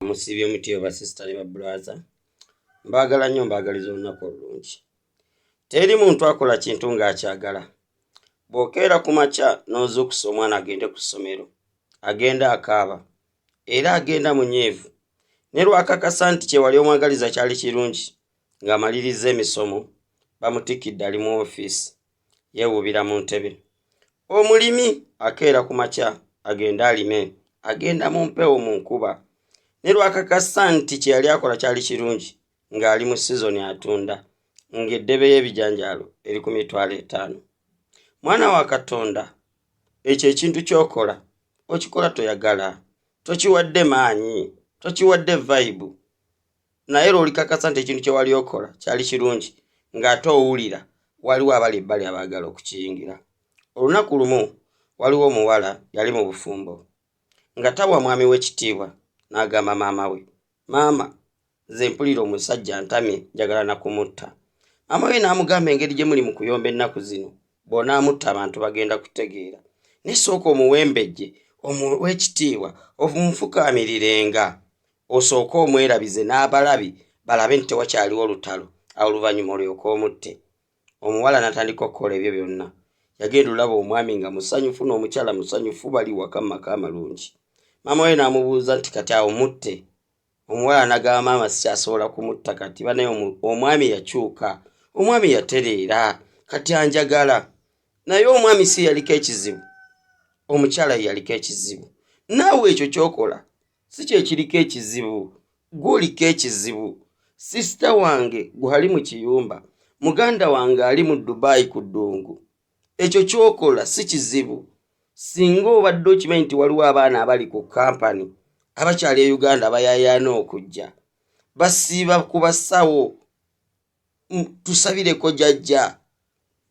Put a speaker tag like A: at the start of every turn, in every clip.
A: Musibye mutiyo ba sister ne ba brother. Mbagala nnyo mbagaliza olunaku olungi. Teri muntu akola kintu ng'akyagala. Bw'okeera ku makya n'ozuukusa omwana agende ku ssomero. Agenda akaaba. Era agenda munyeevu. Ne lwakakasa nti kye wali omwagaliza kyali kirungi ng'amaliriza emisomo bamutikidde ali mu ofiisi. Yeewuubira mu ntebe. Omulimi akeera ku makya agenda alime. Agenda mu mpewo mu nkuba. Ne lwakakasa nti kye yali akola kyali kirungi ng'ali mu sizoni atunda ng'eddebe y'ebijanjaalo eri ku $500. Mwana wa Katonda, ekyo ekintu ky'okola okikola toyagala, tokiwadde maanyi, tokiwadde vibe, naye lw'olikakasa nti ekintu kye wali okola kyali kirungi ng'ate owulira waliwo abali ebbali abaagala okukiyingira. Olunaku lumu waliwo omuwala yali mu bufumbo nga tawa mwami w'ekitiibwa. N'agamba maama we, maama nze mpulira omusajja ntamye njagala na kumutta. Maama we n'amugamba engeri gye muli mu kuyomba ennaku zino bw'onaamutta abantu bagenda kutegeera. Nesooka omuwembejje w'ekitiibwa omufukaamiririrenga osooke omwerabize n'abalabi balabe nti tewakyaliwo olutalo oluvannyuma olyoke omutte. Omuwala n'atandika okukola ebyo byonna. Yagenda olaba omwami nga musanyufu n'omukyala musanyufu bali waka mu maka amalungi. Maama we n'amubuuza nti kati awo mutte. Omuwala n'agamba maama sikyasobola kumutta kati banaye omwami yakyuka. Omwami yatereera kati anjagala. Naye omwami si yaliko ekizibu, omukyala yaliko ekizibu. Naawe ekyo ky'okola si kye kiriko ekizibu, gw'oliko ekizibu. Sisita wange gwali mu kiyumba, muganda wange ali mu Dubai ku ddungu. Ekyo ky'okola si kizibu. Singa obadde okimanyi nti waliwo abaana abali ku kampani abakyali e Uganda bayaayaana okujja, basiiba ku basawo, tusabireko jjajja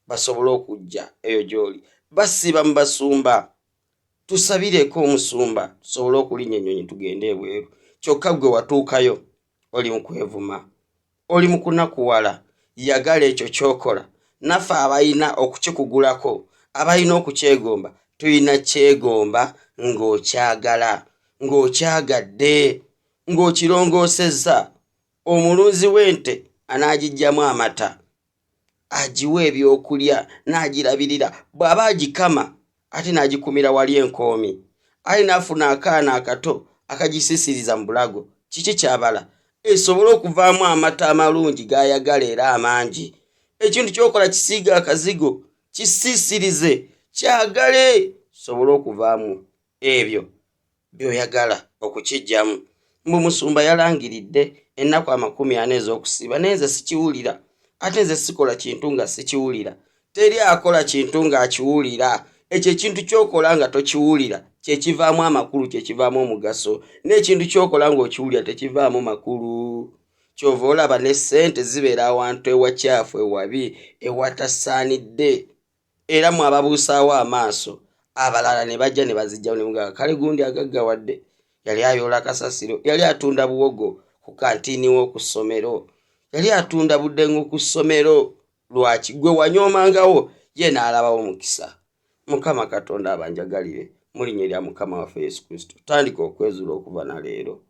A: basobole okujja eyo gy'oli. Basiiba mu basumba, tusabireko omusumba tusobole okulinnya ennyonyi tugende ebweru. Kyokka gwe watuukayo oli mu kwevuma, oli mu kunakuwala. Yagala ekyo ky'okola. Naffe abalina okukikugulako, abalina okukyegomba, tulina kyegomba ng'okyagala, ng'okyagadde, ng'okirongoosezza. Omulunzi w'ente anaagijjamu amata, agiwa ebyokulya n'agirabirira. Bw'aba agikama ate n'agikumira wali enkoomi, ali n'afuna akaana akato akagisisiriza mu bulago, kiki kyabala esobole okuvaamu amata amalungi g'ayagala era amangi. Ekintu ky'okola kisiiga akazigo, kisiisirize, kyagale, sobole okuvaamu ebyo by'oyagala okukijjamu. Mbu musumba yalangiridde ennaku 40 ez'okusiiba, naye nze sikiwulira. Ate nze sikola kintu nga sikiwulira. Teri akola kintu ng'akiwulira. Ekyo ekintu ky'okola nga tokiwulira kye kivaamu amakulu, kye kivaamu omugaso. N'ekintu ky'okola ng'okiwulira tekivaamu makulu. Kyova olaba ne ssente zibeera awantu ewakyafu, ewabi, ewatasaanidde. Era mu ababuusaawo amaaso, abalala ne bajja ne bazijjawo ne mugamba kale gundi agaggawadde yali ayoola kasasiro, yali atunda buwogo ku kantiini w'oku ssomero, yali atunda buddengu ku ssomero. Lwaki gwe wanyoomangawo, ye n'alabawo mukisa. Mukama Katonda abanjagalire mu linnya lya Mukama waffe Yesu Kristo. Tandika okwezuula okuva na leero.